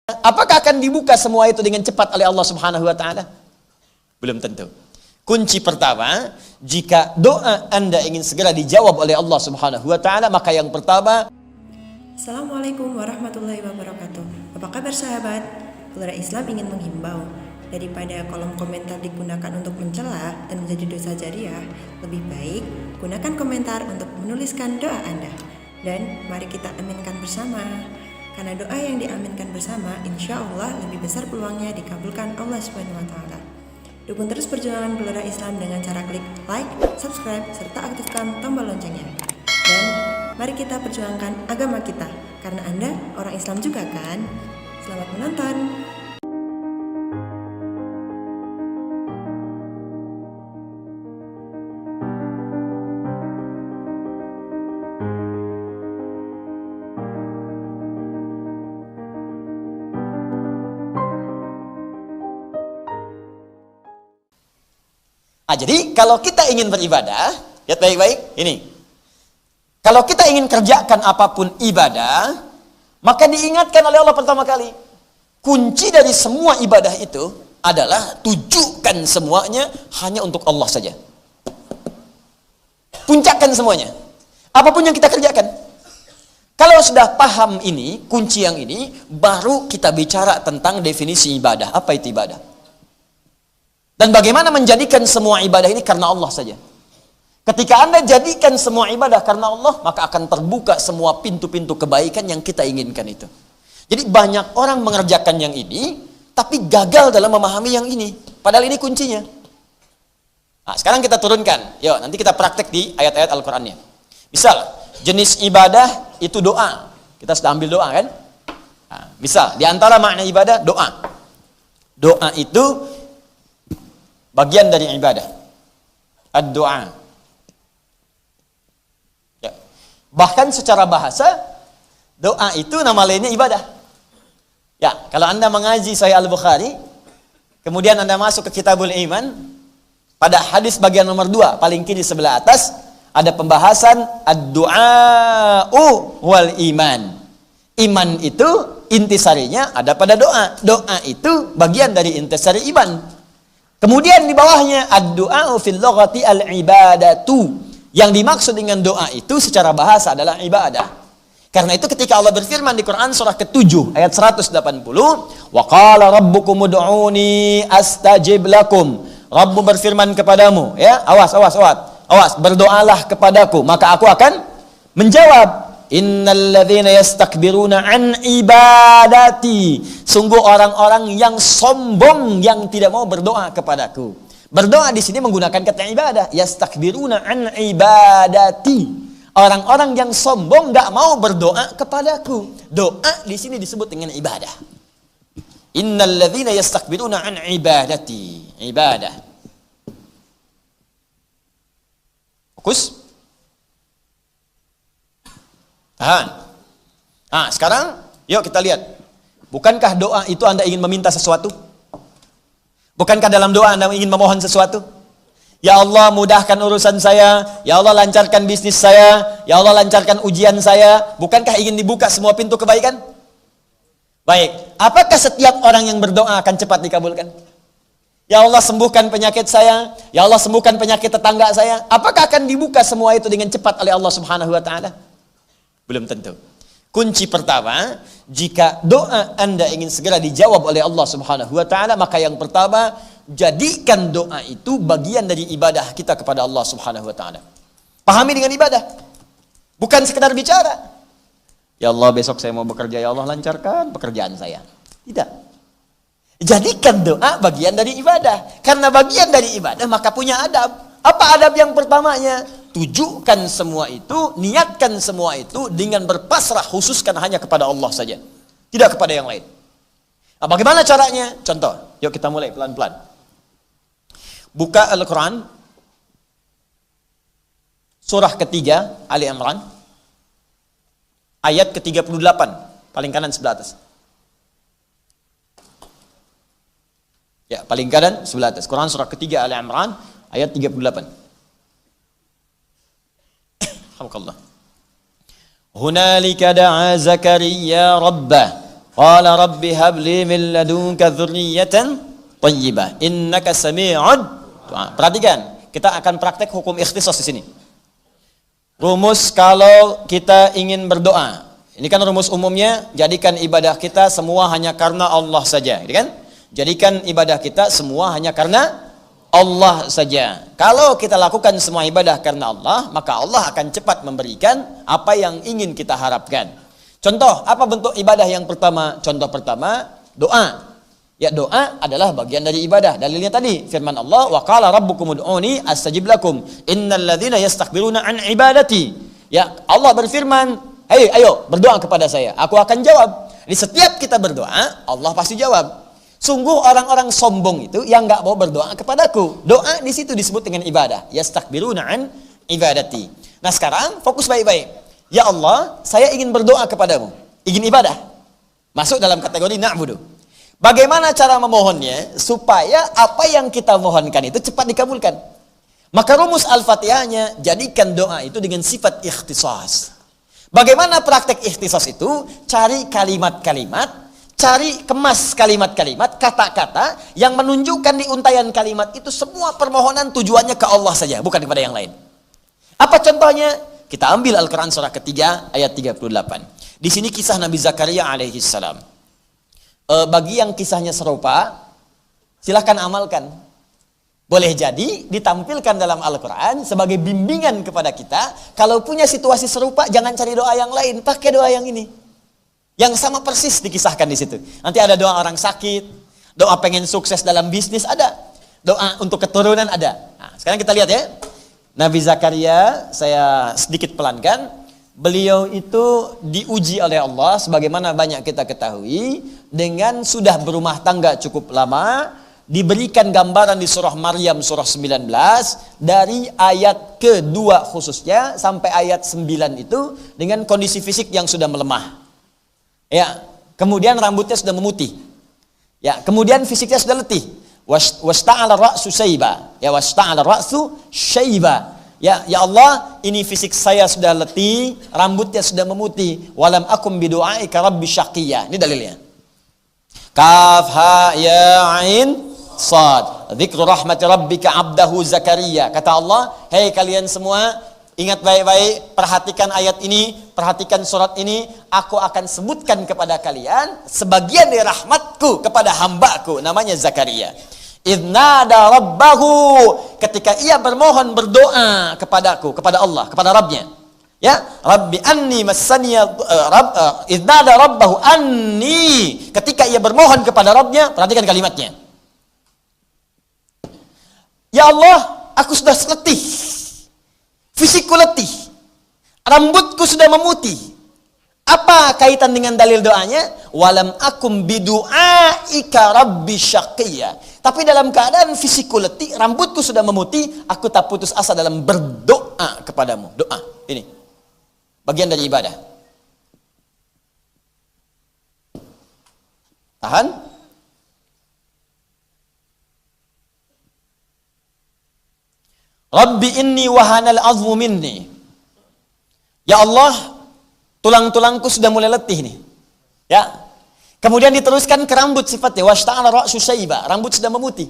Apakah akan dibuka semua itu dengan cepat oleh Allah Subhanahu wa taala? Belum tentu. Kunci pertama, jika doa Anda ingin segera dijawab oleh Allah Subhanahu wa taala, maka yang pertama, Assalamualaikum warahmatullahi wabarakatuh. Apa kabar sahabat? Keluarga Islam ingin menghimbau, daripada kolom komentar digunakan untuk mencela dan menjadi dosa jariah, lebih baik gunakan komentar untuk menuliskan doa Anda. Dan mari kita aminkan bersama. Karena doa yang diaminkan bersama, insya Allah lebih besar peluangnya dikabulkan Allah Subhanahu wa taala. Dukung terus perjuangan keluarga Islam dengan cara klik like, subscribe, serta aktifkan tombol loncengnya. Dan mari kita perjuangkan agama kita, karena Anda orang Islam juga kan? Selamat menonton! Jadi kalau kita ingin beribadah, lihat baik-baik, ini. Kalau kita ingin kerjakan apapun ibadah, maka diingatkan oleh Allah pertama kali. Kunci dari semua ibadah itu adalah tujukan semuanya hanya untuk Allah saja. Puncakkan semuanya. Apapun yang kita kerjakan. Kalau sudah paham ini, kunci yang ini, baru kita bicara tentang definisi ibadah. Apa itu ibadah? Dan bagaimana menjadikan semua ibadah ini karena Allah saja. Ketika Anda jadikan semua ibadah karena Allah, maka akan terbuka semua pintu-pintu kebaikan yang kita inginkan itu. Jadi banyak orang mengerjakan yang ini, tapi gagal dalam memahami yang ini. Padahal ini kuncinya. Nah, sekarang kita turunkan. Yuk, nanti kita praktek di ayat-ayat Al-Qur'annya. Misal, jenis ibadah itu doa. Kita sudah ambil doa kan? Nah, misal, di antara makna ibadah, doa. Doa itu bagian dari ibadah. Ad-doa. Ya. Bahkan secara bahasa, doa itu nama lainnya ibadah. Ya, kalau Anda mengaji Sahih Al-Bukhari, kemudian Anda masuk ke Kitabul Iman, pada hadis bagian nomor 2, paling kiri sebelah atas, ada pembahasan ad-du'a'u wal iman. Iman itu intisarinya ada pada doa. Doa itu bagian dari intisari iman. Kemudian di bawahnya ad-du'a'u fil lughati al-ibadatu. Yang dimaksud dengan doa itu secara bahasa adalah ibadah. Karena itu ketika Allah berfirman di Quran surah ke-7 ayat 180, wa qala rabbukum ud'uni astajib lakum. Rabbu berfirman kepadamu, ya, awas, berdoalah kepadaku, maka aku akan menjawab. Innalladzina yastakbiruna an ibadati. Sungguh orang-orang yang sombong yang tidak mau berdoa kepadaku. Berdoa di sini menggunakan kata ibadah. Yastakbiruna an ibadati. Orang-orang yang sombong enggak mau berdoa kepadaku. Doa di sini disebut dengan ibadah. Innalladzina yastakbiruna an ibadati. Ibadah. Fokus. Tahan. Nah, sekarang yuk kita lihat. Bukankah doa itu Anda ingin meminta sesuatu? Bukankah dalam doa Anda ingin memohon sesuatu? Ya Allah, mudahkan urusan saya. Ya Allah, lancarkan bisnis saya. Ya Allah, lancarkan ujian saya. Bukankah ingin dibuka semua pintu kebaikan? Baik. Apakah setiap orang yang berdoa akan cepat dikabulkan? Ya Allah, sembuhkan penyakit saya. Ya Allah, sembuhkan penyakit tetangga saya. Apakah akan dibuka semua itu dengan cepat oleh Allah Subhanahu wa taala? Belum tentu. Kunci pertama, jika doa Anda ingin segera dijawab oleh Allah Subhanahu wa taala, maka yang pertama, jadikan doa itu bagian dari ibadah kita kepada Allah Subhanahu wa taala. Pahami dengan ibadah. Bukan sekedar bicara. Ya Allah, besok saya mau bekerja, ya Allah lancarkan pekerjaan saya. Tidak. Jadikan doa bagian dari ibadah. Karena bagian dari ibadah maka punya adab. Apa adab yang pertamanya? Tujukan semua itu, niatkan semua itu dengan berpasrah, khususkan hanya kepada Allah saja. Tidak kepada yang lain. Nah, bagaimana caranya? Contoh, yuk kita mulai pelan-pelan. Buka Al-Quran, surah ketiga, Ali Imran, ayat ke-38, paling kanan sebelah atas. Ya, paling kanan sebelah atas. Quran surah ketiga, Ali Imran, ayat 38. Alhamdulillah. Hunalika da'a Zakaria rabbah Qala rabbi habli min ladunka dzurriyyatan thayyibah innaka sami'ud du'a. Perhatikan, kita akan praktek hukum ikhtisas di sini. Rumus kalau kita ingin berdoa. Ini kan rumus umumnya, jadikan ibadah kita semua hanya karena Allah saja, gitu kan? Jadikan ibadah kita semua hanya karena Allah saja. Kalau kita lakukan semua ibadah karena Allah, maka Allah akan cepat memberikan apa yang ingin kita harapkan. Contoh, apa bentuk ibadah yang pertama? Contoh pertama, doa. Ya, doa adalah bagian dari ibadah. Dalilnya tadi, firman Allah, wa qala rabbukum ud'uni astajib lakum innal ladzina yastakbiruna an ibadati. Ya, Allah berfirman, ayo berdoa kepada saya, aku akan jawab. Jadi setiap kita berdoa, Allah pasti jawab. Sungguh orang-orang sombong itu yang enggak mau berdoa kepadaku. Doa di situ disebut dengan ibadah. Yastakbiruna an ibadati. Nah, sekarang fokus baik-baik. Ya Allah, saya ingin berdoa kepadamu. Ingin ibadah. Masuk dalam kategori na'budu. Bagaimana cara memohonnya supaya apa yang kita mohonkan itu cepat dikabulkan? Maka rumus Al-Fatihahnya, jadikan doa itu dengan sifat ikhtisas. Bagaimana praktek ikhtisas itu? Cari kalimat-kalimat, cari kemas kalimat-kalimat, kata-kata yang menunjukkan di untayan kalimat itu semua permohonan tujuannya ke Allah saja, bukan kepada yang lain. Apa contohnya? Kita ambil Al-Quran surah ketiga ayat 38. Di sini kisah Nabi Zakaria alaihi salam. Bagi yang kisahnya serupa, silahkan amalkan. Boleh jadi ditampilkan dalam Al-Quran sebagai bimbingan kepada kita. Kalau punya situasi serupa, jangan cari doa yang lain, pakai doa yang ini. Yang sama persis dikisahkan di situ. Nanti ada doa orang sakit, doa pengen sukses dalam bisnis ada, doa untuk keturunan ada. Nah, sekarang kita lihat ya. Nabi Zakaria, saya sedikit pelankan. Beliau itu diuji oleh Allah sebagaimana banyak kita ketahui dengan sudah berumah tangga cukup lama, diberikan gambaran di surah Maryam surah 19 dari ayat kedua khususnya sampai ayat 9 itu dengan kondisi fisik yang sudah melemah. Ya, kemudian rambutnya sudah memutih. Ya, kemudian fisiknya sudah letih. Wasta'ala ra'su syaiba. Ya, wasta'ala ra'su syaiba. Ya Allah, ini fisik saya sudah letih, rambutnya sudah memutih. Walam akum bidu'aika rabbi syaqiyya. Ini dalilnya. Kaf ha ya ain sad. Dzikru rahmati rabbika 'abdahu Zakaria. Kata Allah, hei kalian semua, ingat baik-baik, perhatikan ayat ini, perhatikan surat ini. Aku akan sebutkan kepada kalian sebagian dari rahmatku kepada hambaku, namanya Zakaria. Idnada rabbahu, ketika ia bermohon berdoa kepadaku, kepada Allah, kepada Rabbnya. Ya, Rabbi anni massaniya idnada rabbahu anni, ketika ia bermohon kepada Rabbnya, perhatikan kalimatnya. Ya Allah, aku sudah letih. Fisikku letih. Rambutku sudah memutih. Apa kaitan dengan dalil doanya? Walam akum bidu'aika rabbi syaqiyya. Tapi dalam keadaan fisikku letih, rambutku sudah memutih, aku tak putus asa dalam berdoa kepadamu. Doa, ini bagian dari ibadah. Tahan. Rabbi inni wahanal azmu minni. Ya Allah, tulang-tulangku sudah mulai letih nih. Ya. Kemudian diteruskan ke rambut sifatnya, washta'ala ra'su syaiba, rambut sudah memutih.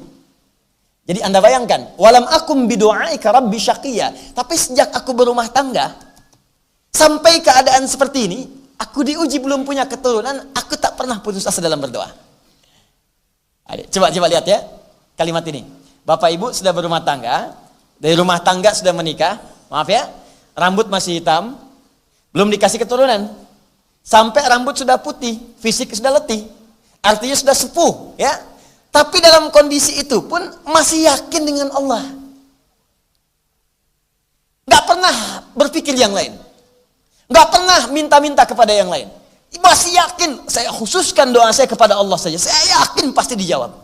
Jadi Anda bayangkan, walam akum bidu'aika rabbi syaqiyya. Tapi sejak aku berumah tangga sampai keadaan seperti ini, aku diuji belum punya keturunan, aku tak pernah putus asa dalam berdoa. Coba lihat ya kalimat ini. Bapak Ibu sudah berumah tangga, dari rumah tangga sudah menikah, maaf ya, rambut masih hitam, belum dikasih keturunan. Sampai rambut sudah putih, fisik sudah letih, artinya sudah sepuh, ya. Tapi dalam kondisi itu pun masih yakin dengan Allah. Gak pernah berpikir yang lain. Gak pernah minta-minta kepada yang lain. Masih yakin, saya khususkan doa saya kepada Allah saja. Saya yakin pasti dijawab.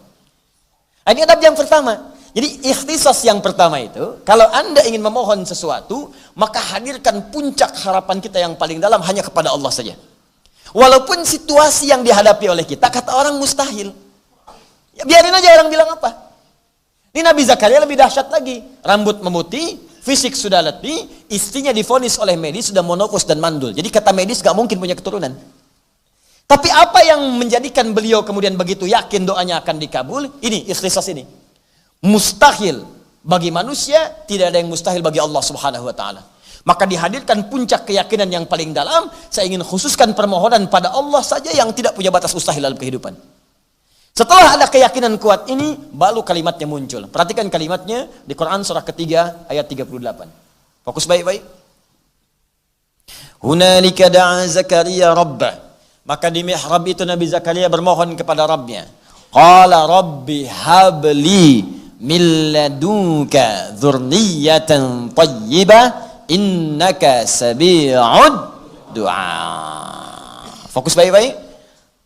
Ini adab yang pertama. Jadi ikhtisas yang pertama itu, kalau Anda ingin memohon sesuatu, maka hadirkan puncak harapan kita yang paling dalam hanya kepada Allah saja. Walaupun situasi yang dihadapi oleh kita, kata orang mustahil. Ya, biarin aja orang bilang apa. Ini Nabi Zakaria lebih dahsyat lagi. Rambut memutih, fisik sudah letih, istrinya divonis oleh medis sudah monopos dan mandul. Jadi kata medis gak mungkin punya keturunan. Tapi apa yang menjadikan beliau kemudian begitu yakin doanya akan dikabul? Ini, ikhtisas ini. Mustahil bagi manusia, tidak ada yang mustahil bagi Allah Subhanahu wa taala. Maka dihadirkan puncak keyakinan yang paling dalam. Saya ingin khususkan permohonan pada Allah saja yang tidak punya batas mustahil dalam kehidupan. Setelah ada keyakinan kuat ini, baru kalimatnya muncul. Perhatikan kalimatnya di Quran surah ketiga ayat 38. Fokus baik-baik. Hunalika da'a Zakaria rabbah. Maka di mihrab itu Nabi Zakaria bermohon kepada Rabbnya. Qala rabbi habli min ladunka dzurriyyatan thayyibah innaka sami'ud du'a. Fokus baik-baik.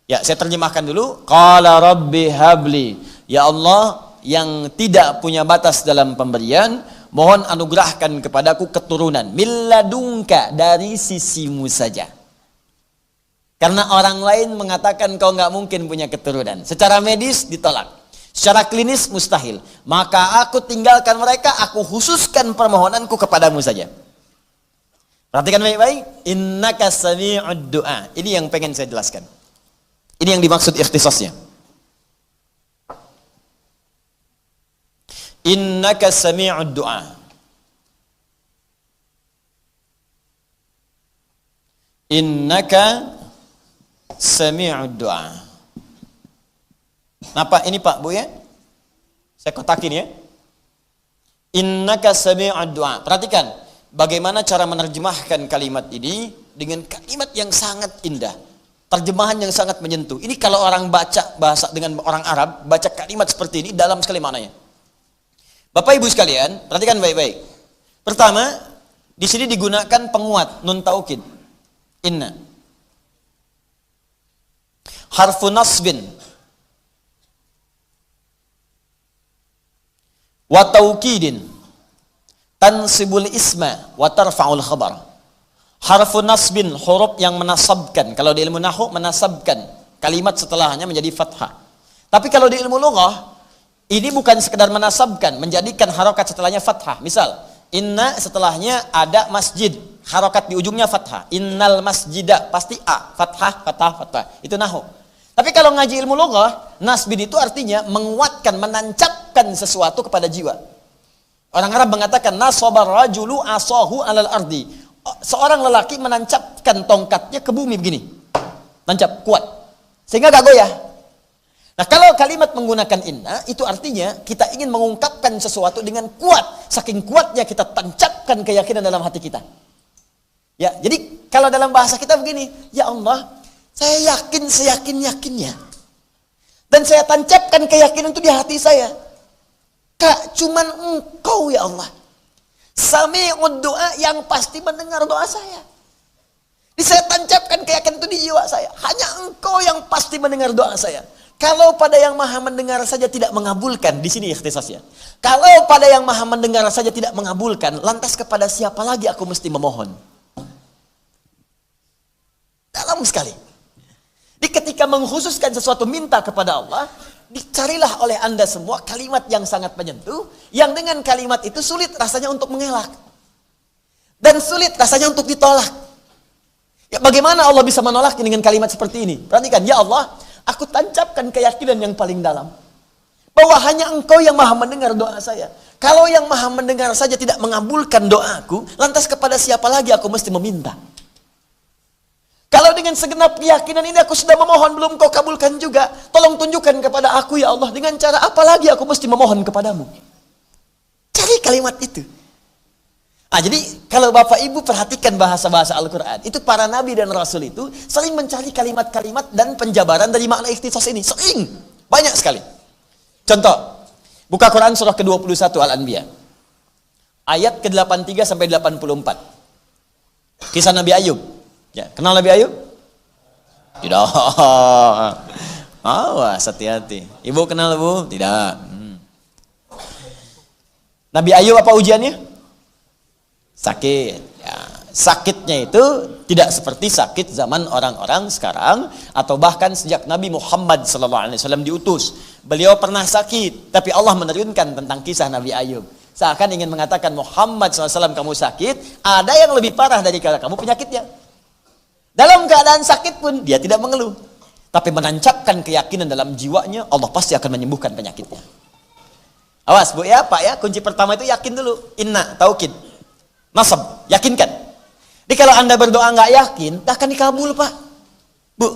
Ya, saya terjemahkan dulu. Qala rabbi habli. Ya Allah yang tidak punya batas dalam pemberian, mohon anugerahkan kepadaku keturunan. Min ladunka, dari sisimu saja. Karena orang lain mengatakan kau nggak mungkin punya keturunan. Secara medis ditolak. Secara klinis mustahil. Maka aku tinggalkan mereka, aku khususkan permohonanku kepadamu saja. Perhatikan baik-baik. Innaka sami'ud du'a. Ini yang pengen saya jelaskan. Ini yang dimaksud ikhtisasnya. Innaka sami'ud du'a. Innaka sami'ud du'a. Napa ini Pak Bu ya? Saya kotakin ya. Innaka sami'ud du'a. Perhatikan bagaimana cara menerjemahkan kalimat ini dengan kalimat yang sangat indah. Terjemahan yang sangat menyentuh. Ini kalau orang baca bahasa dengan orang Arab, baca kalimat seperti ini dalam sekali maknanya. Bapak Ibu sekalian, perhatikan baik-baik. Pertama, di sini digunakan penguat nun taukid. Inna. Harfu nasbin wa taukidin tansibul isma wa tarfa'ul khabar. Harfu nasbin, huruf yang menasabkan. Kalau di ilmu nahwu menasabkan kalimat setelahnya menjadi fathah. Tapi kalau di ilmu lughah ini bukan sekedar menasabkan, menjadikan harokat setelahnya fathah. Misal, inna setelahnya ada masjid, harokat di ujungnya fathah. Innal masjidah, pasti a, fathah, fathah, fathah. Itu nahwu. Tapi kalau ngaji ilmu lughah, nasbin itu artinya menguatkan, menancapkan sesuatu kepada jiwa. Orang Arab mengatakan nasabar rajulu asahu alal ardi. Seorang lelaki menancapkan tongkatnya ke bumi begini. Nancap, kuat. Sehingga gak goyah. Nah, kalau kalimat menggunakan inna, itu artinya kita ingin mengungkapkan sesuatu dengan kuat. Saking kuatnya kita tancapkan keyakinan dalam hati kita. Ya, jadi kalau dalam bahasa kita begini, ya Allah, saya yakin seyakin-yakinnya. Dan saya tancapkan keyakinan itu di hati saya. Kak, cuman engkau ya Allah. Sami'ud du'a, yang pasti mendengar doa saya. Jadi saya tancapkan keyakinan itu di jiwa saya. Hanya engkau yang pasti mendengar doa saya. Kalau pada yang maha mendengar saja tidak mengabulkan, di sini ikhtisasnya. Kalau pada yang maha mendengar saja tidak mengabulkan, lantas kepada siapa lagi aku mesti memohon? Dalam sekali. Jadi ketika mengkhususkan sesuatu minta kepada Allah, dicarilah oleh Anda semua kalimat yang sangat menyentuh, yang dengan kalimat itu sulit rasanya untuk mengelak. Dan sulit rasanya untuk ditolak. Ya, bagaimana Allah bisa menolak dengan kalimat seperti ini? Perhatikan, ya Allah, aku tancapkan keyakinan yang paling dalam. Bahwa hanya engkau yang maha mendengar doa saya. Kalau yang maha mendengar saja tidak mengabulkan doaku, lantas kepada siapa lagi aku mesti meminta? Kalau dengan segenap keyakinan ini aku sudah memohon, belum kau kabulkan juga. Tolong tunjukkan kepada aku ya Allah, dengan cara apa lagi aku mesti memohon kepadamu? Cari kalimat itu. Jadi kalau Bapak Ibu perhatikan bahasa-bahasa Al-Quran, itu para Nabi dan Rasul itu sering mencari kalimat-kalimat dan penjabaran dari makna ikhtisas ini. Sering. Banyak sekali. Contoh, buka Quran surah ke-21 Al-Anbiya. Ayat ke-83 sampai 84. Kisah Nabi Ayub. Ya, kenal Nabi Ayub? Tidak. Awas, hati-hati. Ibu kenal Bu? Tidak. Nabi Ayub apa ujiannya? Sakit. Ya, sakitnya itu tidak seperti sakit zaman orang-orang sekarang atau bahkan sejak Nabi Muhammad SAW diutus. Beliau pernah sakit, tapi Allah menurunkan tentang kisah Nabi Ayub. Seakan ingin mengatakan Muhammad SAW kamu sakit, ada yang lebih parah dari kamu penyakitnya. Dalam keadaan sakit pun dia tidak mengeluh. tapi menancapkan keyakinan dalam jiwanya, Allah pasti akan menyembuhkan penyakitnya. Awas Bu ya, Pak ya, kunci pertama itu yakin dulu. Inna, taukid, nasab, yakinkan. Jadi kalau Anda berdoa nggak yakin, tak akan dikabul Pak. Bu,